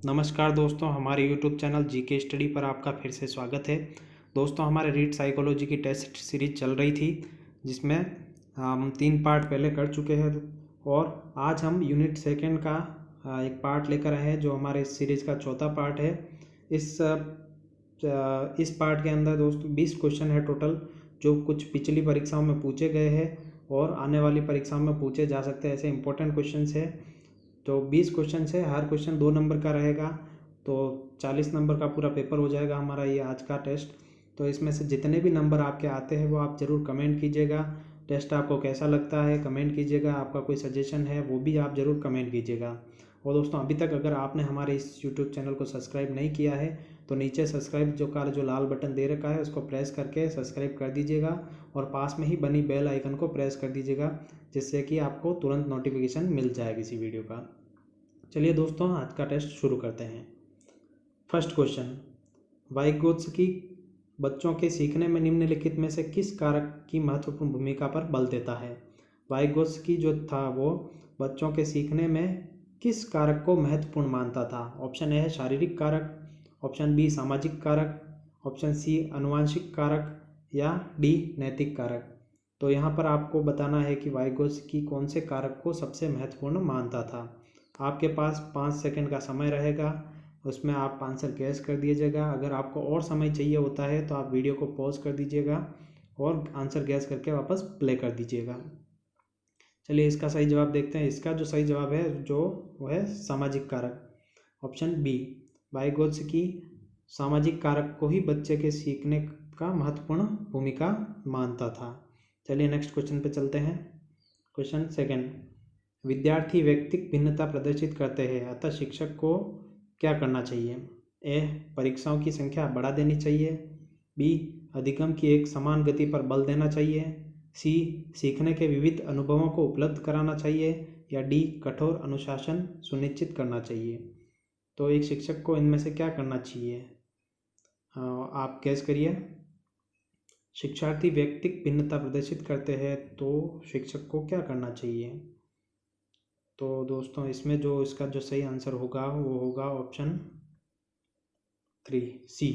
नमस्कार दोस्तों, हमारे YouTube चैनल जीके स्टडी पर आपका फिर से स्वागत है। दोस्तों, हमारे रीड साइकोलॉजी की टेस्ट सीरीज चल रही थी, जिसमें हम 3 पार्ट पहले कर चुके हैं और आज हम यूनिट सेकंड का एक पार्ट लेकर आए हैं, जो हमारे इस सीरीज़ का चौथा पार्ट है। इस पार्ट के अंदर दोस्तों 20 क्वेश्चन है टोटल, जो कुछ पिछली परीक्षाओं में पूछे गए हैं और आने वाली परीक्षाओं में पूछे जा सकते हैं, ऐसे इंपॉर्टेंट क्वेश्चन है। तो 20 क्वेश्चन है, हर क्वेश्चन 2 नंबर का रहेगा, तो 40 नंबर का पूरा पेपर हो जाएगा हमारा ये आज का टेस्ट। तो इसमें से जितने भी नंबर आपके आते हैं वो आप ज़रूर कमेंट कीजिएगा। टेस्ट आपको कैसा लगता है कमेंट कीजिएगा, आपका कोई सजेशन है वो भी आप ज़रूर कमेंट कीजिएगा। और दोस्तों, अभी तक अगर आपने हमारे इस यूट्यूब चैनल को सब्सक्राइब नहीं किया है तो नीचे सब्सक्राइब जो लाल बटन दे रखा है उसको प्रेस करके सब्सक्राइब कर दीजिएगा और पास में ही बनी बेल आइकन को प्रेस कर दीजिएगा, जिससे कि आपको तुरंत नोटिफिकेशन मिल जाए किसी वीडियो का। चलिए दोस्तों, आज का टेस्ट शुरू करते हैं। फर्स्ट क्वेश्चन, वाइगोत्स्की बच्चों के सीखने में निम्नलिखित में से किस कारक की महत्वपूर्ण भूमिका पर बल देता है। वाइगोत्स्की जो था वो बच्चों के सीखने में किस कारक को महत्वपूर्ण मानता था। ऑप्शन ए है शारीरिक कारक, ऑप्शन बी सामाजिक कारक, ऑप्शन सी आनुवंशिक कारक या डी नैतिक कारक। तो यहाँ पर आपको बताना है कि वाइगोत्स्की कौन से कारक को सबसे महत्वपूर्ण मानता था। आपके पास 5 सेकंड का समय रहेगा, उसमें आप आंसर गैस कर दीजिएगा। अगर आपको और समय चाहिए होता है तो आप वीडियो को पॉज कर दीजिएगा और आंसर गैस करके वापस प्ले कर दीजिएगा। चलिए इसका सही जवाब देखते हैं। इसका जो सही जवाब है वो है सामाजिक कारक, ऑप्शन बी। वाइगोत्स्की सामाजिक कारक को ही बच्चे के सीखने का महत्वपूर्ण भूमिका मानता था। चलिए नेक्स्ट क्वेश्चन पे चलते हैं। क्वेश्चन सेकंड, विद्यार्थी व्यक्तिक भिन्नता प्रदर्शित करते हैं, अतः शिक्षक को क्या करना चाहिए। ए, परीक्षाओं की संख्या बढ़ा देनी चाहिए, बी, अधिगम की एक समान गति पर बल देना चाहिए, सी, सीखने के विविध अनुभवों को उपलब्ध कराना चाहिए, या डी, कठोर अनुशासन सुनिश्चित करना चाहिए। तो एक शिक्षक को इनमें से क्या करना चाहिए, आप गैस करिए। शिक्षार्थी व्यक्तिक भिन्नता प्रदर्शित करते हैं तो शिक्षक को क्या करना चाहिए। तो दोस्तों, इसमें जो इसका जो सही आंसर होगा वो होगा ऑप्शन 3 सी,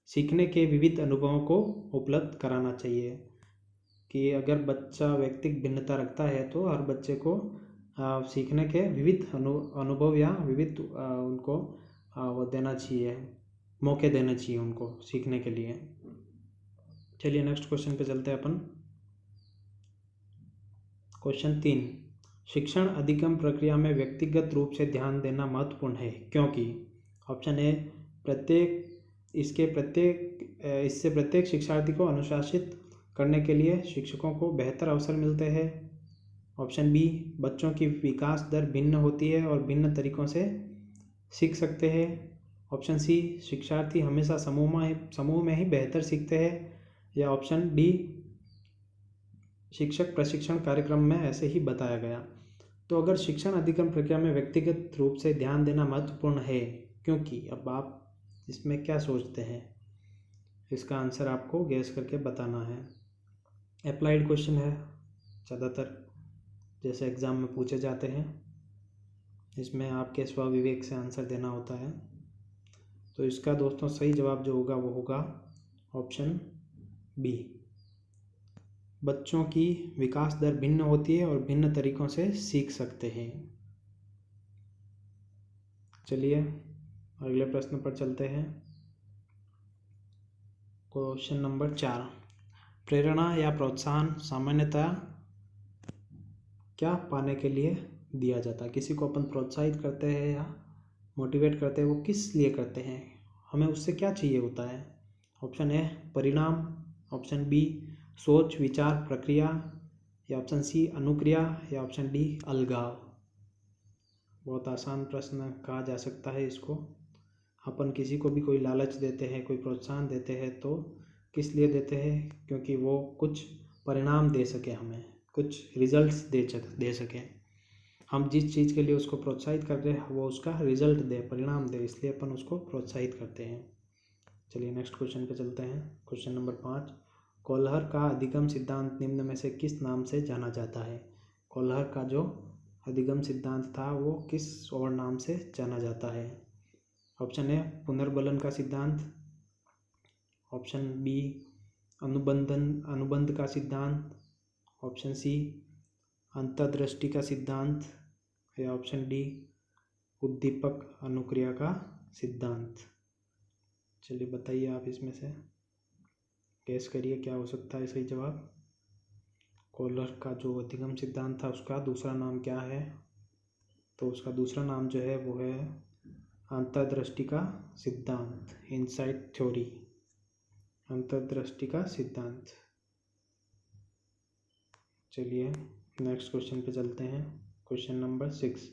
सीखने के विविध अनुभवों को उपलब्ध कराना चाहिए। कि अगर बच्चा व्यक्तिक भिन्नता रखता है तो हर बच्चे को सीखने के विविध अनुभव या विविध उनको वो देना चाहिए, मौके देने चाहिए उनको सीखने के लिए। चलिए नेक्स्ट क्वेश्चन पे चलते हैं अपन। क्वेश्चन 3, शिक्षण अधिगम प्रक्रिया में व्यक्तिगत रूप से ध्यान देना महत्वपूर्ण है, क्योंकि। ऑप्शन ए, इससे प्रत्येक शिक्षार्थी को अनुशासित करने के लिए शिक्षकों को बेहतर अवसर मिलते हैं। ऑप्शन बी, बच्चों की विकास दर भिन्न होती है और भिन्न तरीकों से सीख सकते हैं। ऑप्शन सी, शिक्षार्थी हमेशा समूह में ही बेहतर सीखते हैं। या ऑप्शन डी, शिक्षक प्रशिक्षण कार्यक्रम में ऐसे ही बताया गया। तो अगर शिक्षण अधिगम प्रक्रिया में व्यक्तिगत रूप से ध्यान देना महत्वपूर्ण है क्योंकि, अब आप इसमें क्या सोचते हैं, इसका आंसर आपको गैस करके बताना है। अप्लाइड क्वेश्चन है, ज़्यादातर जैसे एग्ज़ाम में पूछे जाते हैं, इसमें आपके स्वविवेक से आंसर देना होता है। तो इसका दोस्तों सही जवाब जो होगा वो होगा ऑप्शन बी, बच्चों की विकास दर भिन्न होती है और भिन्न तरीकों से सीख सकते हैं। चलिए अगले प्रश्न पर चलते हैं। क्वेश्चन नंबर 4, प्रेरणा या प्रोत्साहन सामान्यतः क्या पाने के लिए दिया जाता है। किसी को अपन प्रोत्साहित करते हैं या मोटिवेट करते हैं, वो किस लिए करते हैं, हमें उससे क्या चाहिए होता है। ऑप्शन ए, परिणाम, ऑप्शन बी, सोच विचार प्रक्रिया, या ऑप्शन सी, अनुक्रिया, या ऑप्शन डी, अलगाव। बहुत आसान प्रश्न कहा जा सकता है इसको। अपन किसी को भी कोई लालच देते हैं, कोई प्रोत्साहन देते हैं तो किस लिए देते हैं, क्योंकि वो कुछ परिणाम दे सके, हमें कुछ रिजल्ट्स दे सके। हम जिस चीज़ के लिए उसको प्रोत्साहित कर रहे हैं वो उसका रिजल्ट दे, परिणाम दे, इसलिए अपन उसको प्रोत्साहित करते हैं। चलिए नेक्स्ट क्वेश्चन पे चलते हैं। क्वेश्चन नंबर 5, कोल्हर का अधिगम सिद्धांत निम्न में से किस नाम से जाना जाता है। कोल्हर का जो अधिगम सिद्धांत था वो किस और नाम से जाना जाता है। ऑप्शन ए पुनर्बलन का सिद्धांत, ऑप्शन बी अनुबंध का सिद्धांत, ऑप्शन सी अंतर्दृष्टि का सिद्धांत, या ऑप्शन डी उद्दीपक अनुक्रिया का सिद्धांत। चलिए बताइए आप इसमें से, गेस करिए क्या हो सकता है सही जवाब। कॉलर का जो अधिगम सिद्धांत था उसका दूसरा नाम क्या है? तो उसका दूसरा नाम जो है वो है अंतर्दृष्टि का सिद्धांत, इनसाइट थ्योरी, अंतर्दृष्टि का सिद्धांत। चलिए नेक्स्ट क्वेश्चन पे चलते हैं। क्वेश्चन नंबर 6,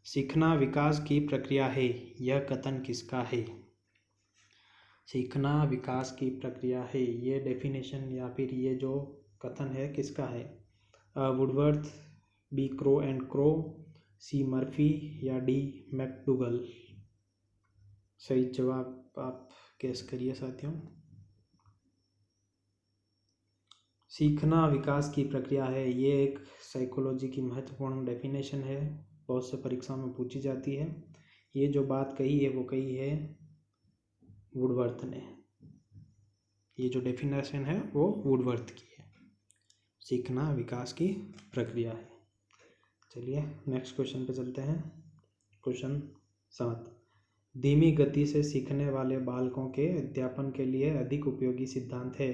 सीखना विकास की प्रक्रिया है, यह कथन किसका है? सीखना विकास की प्रक्रिया है, ये डेफिनेशन या फिर ये जो कथन है किसका है? Woodworth, B Crow and Crow, C Murphy, या डी मैकडूगल। सही जवाब आप गेस करिए साथियों। सीखना विकास की प्रक्रिया है, ये एक साइकोलॉजी की महत्वपूर्ण डेफिनेशन है, बहुत से परीक्षाओं में पूछी जाती है। ये जो बात कही है वो कही है वुडवर्थ ने, ये जो डेफिनेशन है वो वुडवर्थ की है, सीखना विकास की प्रक्रिया है। चलिए नेक्स्ट क्वेश्चन पे चलते हैं। क्वेश्चन 7, धीमी गति से सीखने वाले बालकों के अध्यापन के लिए अधिक उपयोगी सिद्धांत है।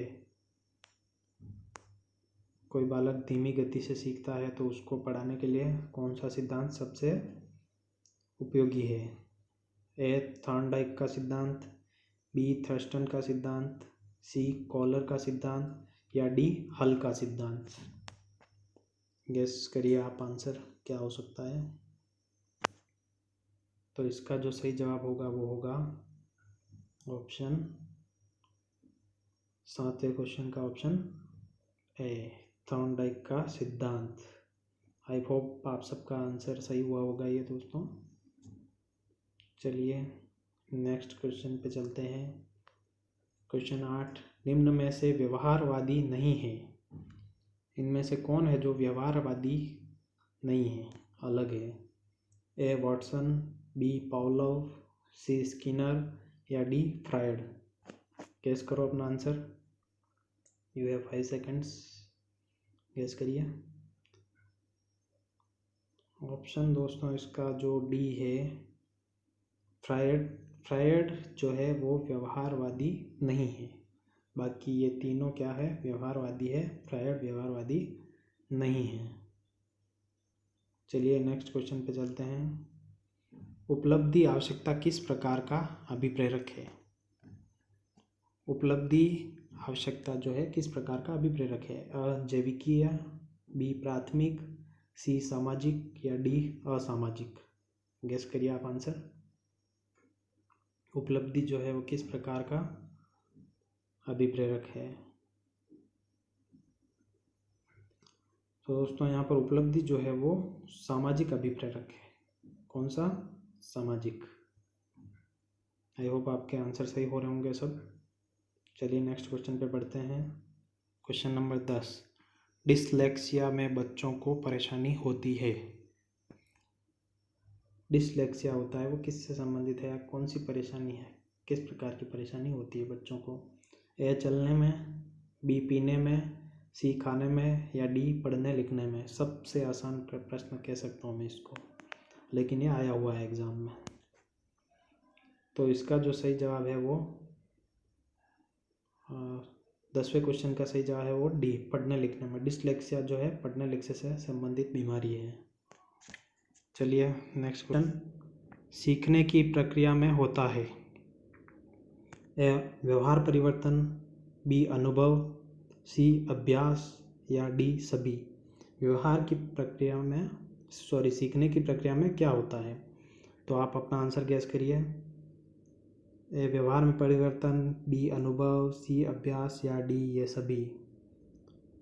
कोई बालक धीमी गति से सीखता है तो उसको पढ़ाने के लिए कौन सा सिद्धांत सबसे उपयोगी है? ए थॉर्नडाइक का सिद्धांत, बी थर्स्टन का सिद्धांत, सी कॉलर का सिद्धांत, या डी हल का सिद्धांत। गेस करिए आप आंसर क्या हो सकता है। तो इसका जो सही जवाब होगा वो होगा ऑप्शन 7वें क्वेश्चन का ऑप्शन ए, थॉर्नडाइक का सिद्धांत। आई होप आप सबका आंसर सही हुआ होगा ये दोस्तों। चलिए नेक्स्ट क्वेश्चन पे चलते हैं। क्वेश्चन 8, निम्न में से व्यवहारवादी नहीं है, इनमें से कौन है जो व्यवहारवादी नहीं है, अलग है? A Watson, B Pavlov, C Skinner, या डी फ्रायड। गेस करो अपना answer, you have 5 seconds, guess करिए। ऑप्शन दोस्तों इसका जो डी है फ्रायड जो है वो व्यवहारवादी नहीं है, बाकी ये तीनों क्या है, व्यवहारवादी है, फ्रायड व्यवहारवादी नहीं है। चलिए नेक्स्ट क्वेश्चन पे चलते हैं। उपलब्धि आवश्यकता किस प्रकार का अभिप्रेरक है? उपलब्धि आवश्यकता जो है किस प्रकार का अभिप्रेरक है? जैविकीय, बी प्राथमिक, सी सामाजिक, या डी असामाजिक। गेस करिए आप आंसर। उपलब्धि जो है वो किस प्रकार का अभिप्रेरक है? तो दोस्तों यहाँ पर उपलब्धि जो है वो सामाजिक अभिप्रेरक है। कौन सा? सामाजिक। आई होप आपके आंसर सही हो रहे होंगे सब। चलिए नेक्स्ट क्वेश्चन पे बढ़ते हैं। क्वेश्चन नंबर 10, डिसलेक्सिया में बच्चों को परेशानी होती है। डिसलेक्सिया होता है वो किससे संबंधित है, कौन सी परेशानी है, किस प्रकार की परेशानी होती है बच्चों को? ए चलने में, बी पीने में, सी खाने में, या डी पढ़ने लिखने में। सबसे आसान प्रश्न कह सकता हूँ मैं इसको, लेकिन ये आया हुआ है एग्ज़ाम में। तो इसका जो सही जवाब है वो 10वें क्वेश्चन का सही जवाब है वो डी, पढ़ने लिखने में। डिसलेक्सिया जो है पढ़ने लिखने से संबंधित बीमारी है। चलिए नेक्स्ट क्वेश्चन, सीखने की प्रक्रिया में होता है ए व्यवहार परिवर्तन, बी अनुभव, सी अभ्यास, या डी सभी। व्यवहार की प्रक्रिया में सीखने की प्रक्रिया में क्या होता है? तो आप अपना आंसर गैस करिए। ए व्यवहार में परिवर्तन, बी अनुभव, सी अभ्यास, या डी ये सभी।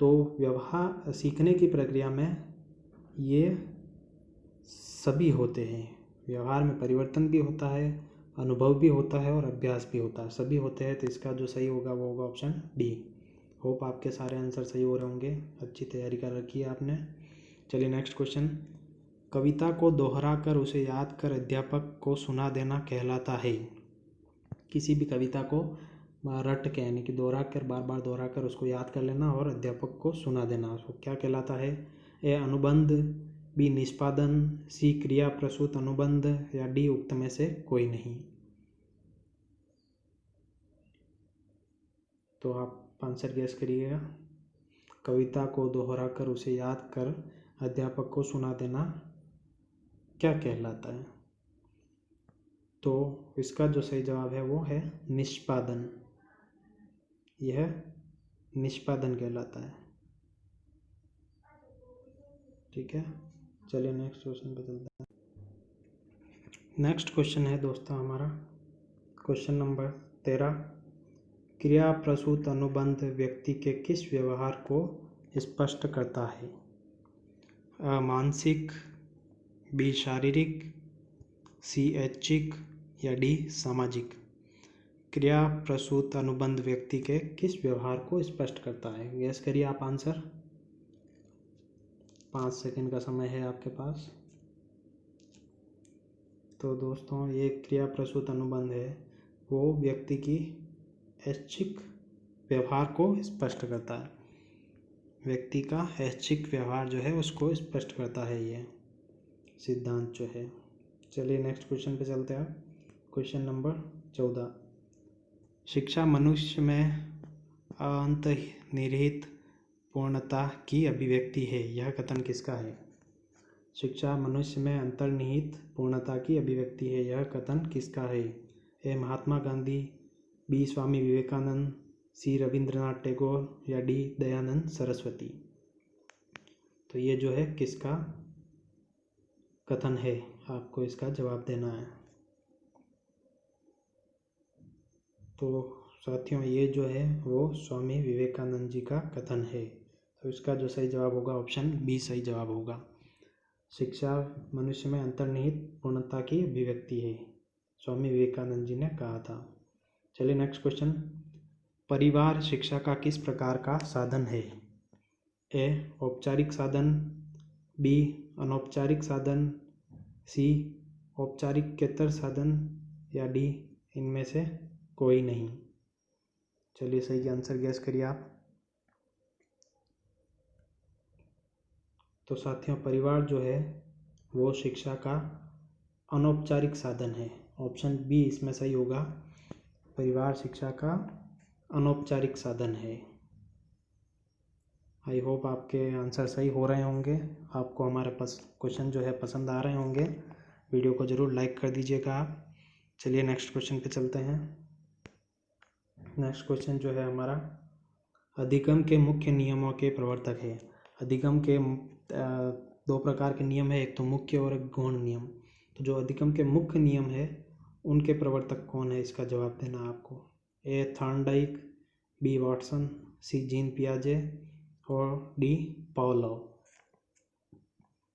तो व्यवहार सीखने की प्रक्रिया में ये सभी होते हैं। व्यवहार में परिवर्तन भी होता है, अनुभव भी होता है और अभ्यास भी होता है, सभी होते हैं। तो इसका जो सही होगा वो होगा ऑप्शन डी। होप आपके सारे आंसर सही हो रहे होंगे, अच्छी तैयारी कर रखी है आपने। चलिए नेक्स्ट क्वेश्चन, कविता को दोहरा कर उसे याद कर अध्यापक को सुना देना कहलाता है। किसी भी कविता को रट के यानी कि दोहरा कर बार बार दोहरा कर उसको याद कर लेना और अध्यापक को सुना देना, उसको क्या कहलाता है? ए अनुबंध, बी निष्पादन, सी क्रिया प्रसूत अनुबंध या डी उक्त में से कोई नहीं। तो आप आंसर गैस करिएगा। कविता को दोहरा कर उसे याद कर अध्यापक को सुना देना क्या कहलाता है? तो इसका जो सही जवाब है वो है निष्पादन। यह निष्पादन कहलाता है। ठीक है, चलिए नेक्स्ट क्वेश्चन पे चलते हैं। नेक्स्ट क्वेश्चन है दोस्तों हमारा क्वेश्चन नंबर 13। क्रिया प्रसूत अनुबंध व्यक्ति के किस व्यवहार को स्पष्ट करता है? अ मानसिक, बी शारीरिक, सी ऐच्छिक या डी सामाजिक। क्रिया प्रसूत अनुबंध व्यक्ति के किस व्यवहार को स्पष्ट करता है? गैस करिए आप आंसर। 5 सेकंड का समय है आपके पास। तो दोस्तों ये क्रिया प्रसूत अनुबंध है वो व्यक्ति की ऐच्छिक व्यवहार को स्पष्ट करता है। व्यक्ति का ऐच्छिक व्यवहार जो है उसको स्पष्ट करता है ये सिद्धांत जो है। चलिए नेक्स्ट क्वेश्चन पे चलते हैं। Question number 14। शिक्षा मनुष्य में अंतर्निहित पूर्णता की अभिव्यक्ति है, यह कथन किसका है? शिक्षा मनुष्य में अंतर्निहित पूर्णता की अभिव्यक्ति है, यह कथन किसका है? ए महात्मा गांधी, बी स्वामी विवेकानंद, सी रविंद्रनाथ टैगोर या डी दयानंद सरस्वती। तो ये जो है किसका कथन है, आपको इसका जवाब देना है। तो साथियों ये जो है वो स्वामी विवेकानंद जी का कथन है। तो इसका जो सही जवाब होगा ऑप्शन बी सही जवाब होगा। शिक्षा मनुष्य में अंतर्निहित पूर्णता की अभिव्यक्ति है, स्वामी विवेकानंद जी ने कहा था। चलिए नेक्स्ट क्वेश्चन। परिवार शिक्षा का किस प्रकार का साधन है? ए औपचारिक साधन, बी अनौपचारिक साधन, सी औपचारिकेतर साधन या डी इनमें से कोई नहीं। चलिए सही आंसर गैस करिए आप। तो साथियों परिवार जो है वो शिक्षा का अनौपचारिक साधन है, ऑप्शन बी इसमें सही होगा। परिवार शिक्षा का अनौपचारिक साधन है। आई होप आपके आंसर सही हो रहे होंगे, आपको हमारे पास क्वेश्चन जो है पसंद आ रहे होंगे। वीडियो को ज़रूर लाइक कर दीजिएगा आप। चलिए नेक्स्ट क्वेश्चन पे चलते हैं। नेक्स्ट क्वेश्चन जो है हमारा अधिगम के मुख्य नियमों के प्रवर्तक है। अधिगम के 2 प्रकार के नियम है, एक तो मुख्य और एक गौण नियम। तो जो अधिगम के मुख्य नियम है उनके प्रवर्तक कौन है, इसका जवाब देना आपको। ए थॉर्नडाइक, बी वाटसन, सी जीन पियाजे और डी पावलोव।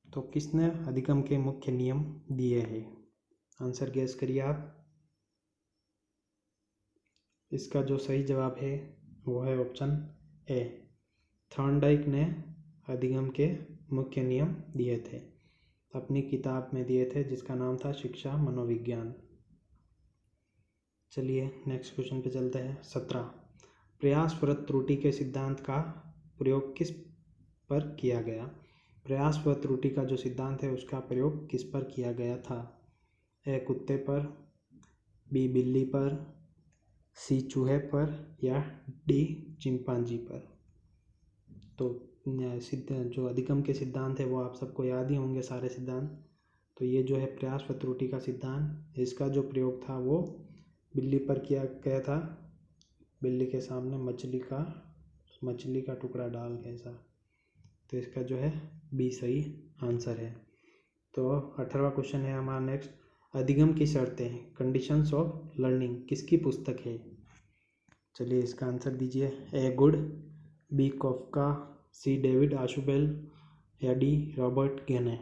तो किसने अधिगम के मुख्य नियम दिए हैं? आंसर गैस करिए आप। इसका जो सही जवाब है वो है ऑप्शन ए, थॉर्नडाइक ने अधिगम के मुख्य नियम दिए थे, अपनी किताब में दिए थे जिसका नाम था शिक्षा मनोविज्ञान। चलिए नेक्स्ट क्वेश्चन पे चलते हैं। 17। प्रयासरत त्रुटि के सिद्धांत का प्रयोग किस पर किया गया? प्रयासरत त्रुटि का जो सिद्धांत है उसका प्रयोग किस पर किया गया था? ए कुत्ते पर, बी बिल्ली पर, सी चूहे पर या डी चिंपांजी पर। तो जो अधिगम के सिद्धांत है वो आप सबको याद ही होंगे सारे सिद्धांत। तो ये जो है प्रयास व त्रुटि का सिद्धांत, इसका जो प्रयोग था वो बिल्ली पर किया गया था। बिल्ली के सामने मछली का टुकड़ा डाल के ऐसा। तो इसका जो है बी सही आंसर है। तो 18वां क्वेश्चन है हमारा नेक्स्ट। अधिगम की शर्तें, कंडीशंस ऑफ लर्निंग किसकी पुस्तक है? चलिए इसका आंसर दीजिए। A Good, B Koffka, C David Ausubel या डी रॉबर्ट गेने।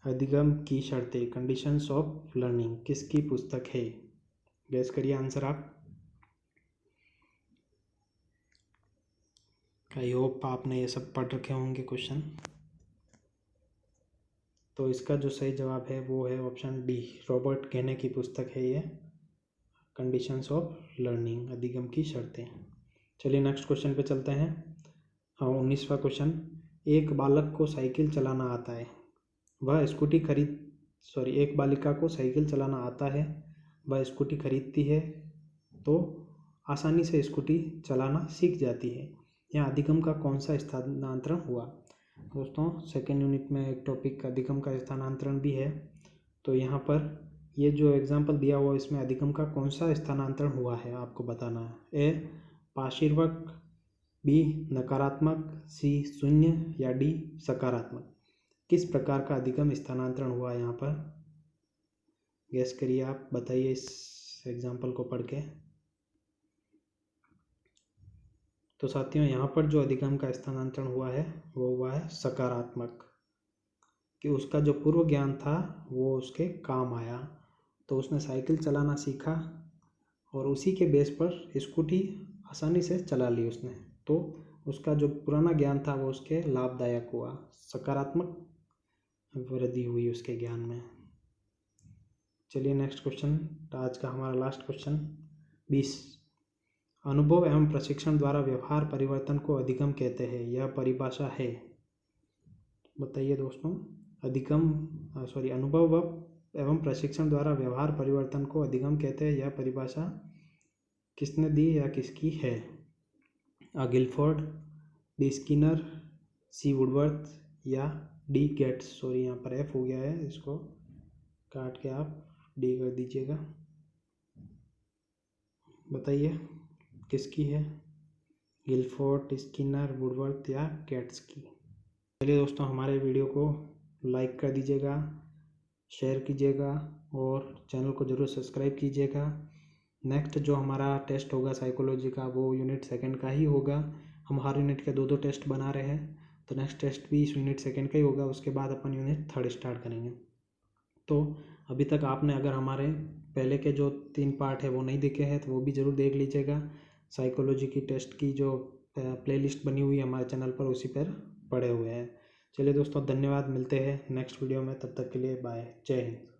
अधिगम की शर्तें, कंडीशंस ऑफ लर्निंग किसकी पुस्तक है? गैस करिए आंसर आप। आई होप आपने ये सब पढ़ रखे होंगे क्वेश्चन। तो इसका जो सही जवाब है वो है ऑप्शन डी, रॉबर्ट घेने की पुस्तक है ये, कंडीशंस ऑफ लर्निंग, अधिगम की शर्तें। चलिए नेक्स्ट क्वेश्चन पे चलते हैं। 19वां क्वेश्चन, एक बालक को साइकिल चलाना आता है, वह स्कूटी एक बालिका को साइकिल चलाना आता है, वह स्कूटी खरीदती है तो आसानी से स्कूटी चलाना सीख जाती है। यहाँ अधिगम का कौन सा स्थानांतरण हुआ? दोस्तों सेकेंड यूनिट में एक टॉपिक अधिगम का स्थानांतरण भी है, तो यहाँ पर ये जो एग्जाम्पल दिया हुआ इसमें अधिगम का कौन सा स्थानांतरण हुआ है आपको बताना है। ए पार्श्विक, बी नकारात्मक, सी शून्य या डी सकारात्मक। किस प्रकार का अधिगम स्थानांतरण हुआ यहाँ पर? गैस करिए आप, बताइए इस एग्जाम्पल को पढ़ के। तो साथियों यहाँ पर जो अधिगम का स्थानांतरण हुआ है वो हुआ है सकारात्मक, कि उसका जो पूर्व ज्ञान था वो उसके काम आया, तो उसने साइकिल चलाना सीखा और उसी के बेस पर स्कूटी आसानी से चला ली उसने, तो उसका जो पुराना ज्ञान था वो उसके लाभदायक हुआ, सकारात्मक वृद्धि हुई उसके ज्ञान में। चलिए नेक्स्ट क्वेश्चन, आज का हमारा लास्ट क्वेश्चन 20, अनुभव एवं प्रशिक्षण द्वारा व्यवहार परिवर्तन को अधिगम कहते हैं, यह परिभाषा है। बताइए दोस्तों, अनुभव एवं प्रशिक्षण द्वारा व्यवहार परिवर्तन को अधिगम कहते हैं, यह परिभाषा किसने दी या किसकी है? गिलफोर्ड, डी स्किनर, सी वुडवर्थ या डी गेट्स। यहाँ पर एफ हो गया है, इसको काट के आप डी कर दीजिएगा। बताइए किसकी है, गिलफोर्ड, स्किनर, वुडवर्थ या गेट्स की? चलिए दोस्तों, हमारे वीडियो को लाइक कर दीजिएगा, शेयर कीजिएगा और चैनल को ज़रूर सब्सक्राइब कीजिएगा। नेक्स्ट जो हमारा टेस्ट होगा साइकोलॉजी का वो यूनिट सेकंड का ही होगा। हम हर यूनिट के 2-2 टेस्ट बना रहे हैं, तो नेक्स्ट टेस्ट भी इस यूनिट सेकंड का ही होगा। उसके बाद अपन यूनिट थर्ड स्टार्ट करेंगे। तो अभी तक आपने अगर हमारे पहले के जो 3 पार्ट है वो नहीं देखे हैं तो वो भी ज़रूर देख लीजिएगा। साइकोलॉजी की टेस्ट की जो प्लेलिस्ट बनी हुई है हमारे चैनल पर, उसी पर पड़े हुए हैं। चलिए दोस्तों, धन्यवाद, मिलते हैं नेक्स्ट वीडियो में, तब तक के लिए बाय, जय हिंद।